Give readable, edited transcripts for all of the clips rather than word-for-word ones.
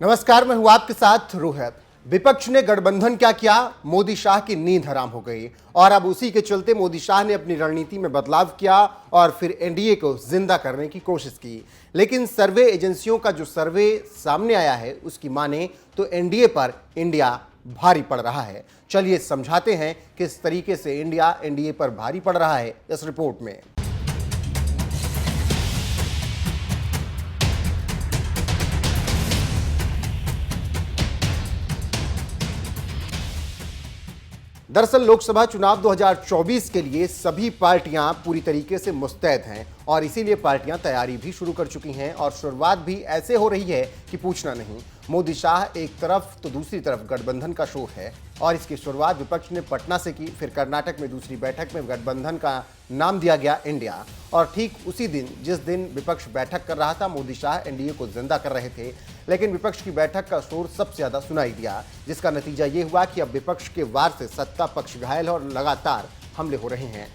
नमस्कार, मैं हूं आपके साथ रोहित। विपक्ष ने गठबंधन क्या किया, मोदी शाह की नींद हराम हो गई और अब उसी के चलते मोदी शाह ने अपनी रणनीति में बदलाव किया और फिर एनडीए को जिंदा करने की कोशिश की। लेकिन सर्वे एजेंसियों का जो सर्वे सामने आया है उसकी माने तो एनडीए पर इंडिया भारी पड़ रहा है। चलिए समझाते हैं किस तरीके से इंडिया एनडीए पर भारी पड़ रहा है इस रिपोर्ट में। दरअसल लोकसभा चुनाव 2024 के लिए सभी पार्टियां पूरी तरीके से मुस्तैद हैं और इसीलिए पार्टियां तैयारी भी शुरू कर चुकी हैं और शुरुआत भी ऐसे हो रही है कि पूछना नहीं। मोदी शाह एक तरफ तो दूसरी तरफ गठबंधन का शोर है और इसकी शुरुआत विपक्ष ने पटना से की। फिर कर्नाटक में दूसरी बैठक में गठबंधन का नाम दिया गया इंडिया और ठीक उसी दिन जिस दिन विपक्ष बैठक कर रहा था मोदी शाह एनडीए को जिंदा कर रहे थे। लेकिन विपक्ष की बैठक का शोर सबसे ज्यादा सुनाई दिया, जिसका नतीजा ये हुआ कि अब विपक्ष के वार से सत्ता पक्ष घायल है और लगातार हमले हो रहे हैं।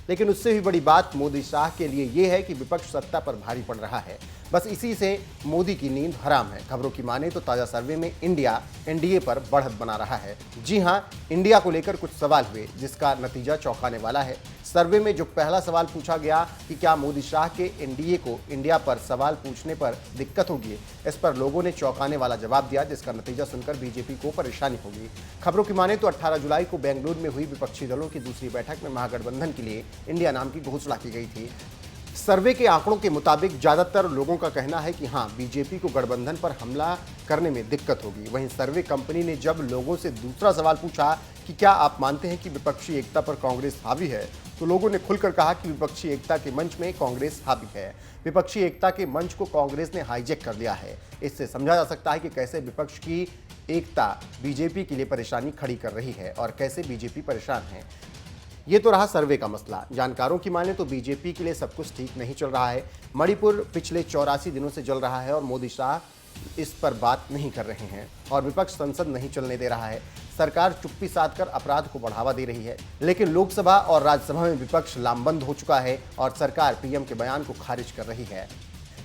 लेकिन उससे भी बड़ी बात मोदी शाह के लिए यह है कि विपक्ष सत्ता पर भारी पड़ रहा है। बस इसी से मोदी की नींद हराम है। खबरों की माने तो ताजा सर्वे में इंडिया एनडीए पर बढ़त बना रहा है। जी हां, इंडिया को लेकर कुछ सवाल हुए जिसका नतीजा चौंकाने वाला है। सर्वे में जो पहला सवाल पूछा गया कि क्या मोदी शाह के एनडीए को इंडिया पर सवाल पूछने पर दिक्कत होगी, इस पर लोगों ने चौंकाने वाला जवाब दिया, जिसका नतीजा सुनकर बीजेपी को परेशानी होगी। खबरों की माने तो 18 जुलाई को बेंगलुरु में हुई विपक्षी दलों की दूसरी बैठक में महागठबंधन के लिए इंडिया नाम की घोषणा की गई थी। सर्वे के आंकड़ों के मुताबिक ज्यादातर लोगों का कहना है कि हां, बीजेपी को गठबंधन पर हमला करने में दिक्कत होगी। वहीं सर्वे कंपनी ने जब लोगों से दूसरा सवाल पूछा कि क्या आप मानते हैं कि विपक्षी एकता पर कांग्रेस हावी है, तो लोगों ने खुलकर कहा कि विपक्षी एकता के मंच में कांग्रेस हावी है। विपक्षी एकता के मंच को कांग्रेस ने हाईजैक कर लिया है। इससे समझा जा सकता है कि कैसे विपक्ष की एकता बीजेपी के लिए परेशानी खड़ी कर रही है और कैसे बीजेपी परेशान है। ये तो रहा सर्वे का मसला। जानकारों की माने तो बीजेपी के लिए सब कुछ ठीक नहीं चल रहा है। मणिपुर पिछले 84 दिनों से जल रहा है और मोदी शाह इस पर बात नहीं कर रहे हैं और विपक्ष संसद नहीं चलने दे रहा है। सरकार चुप्पी साध कर अपराध को बढ़ावा दे रही है। लेकिन लोकसभा और राज्यसभा में विपक्ष लामबंद हो चुका है और सरकार पीएम के बयान को खारिज कर रही है।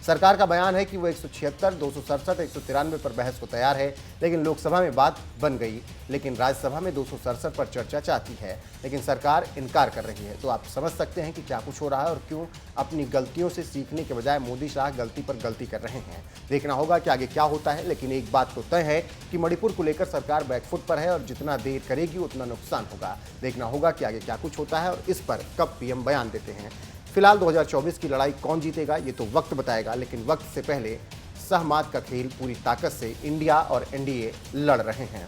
सरकार का बयान है कि वो 176, 267, 193 पर बहस को तैयार है, लेकिन लोकसभा में बात बन गई, लेकिन राज्यसभा में 267 पर चर्चा चाहती है, लेकिन सरकार इनकार कर रही है। तो आप समझ सकते हैं कि क्या कुछ हो रहा है और क्यों अपनी गलतियों से सीखने के बजाय मोदी शाह गलती पर गलती कर रहे हैं। देखना होगा कि आगे क्या होता है, लेकिन एक बात तो तय है कि मणिपुर को लेकर सरकार बैकफुट पर है और जितना देर करेगी उतना नुकसान होगा। देखना होगा कि आगे क्या कुछ होता है और इस पर कब पीएम बयान देते हैं। फिलहाल 2024 की लड़ाई कौन जीतेगा ये तो वक्त बताएगा, लेकिन वक्त से पहले सहमात का खेल पूरी ताकत से इंडिया और एनडीए लड़ रहे हैं।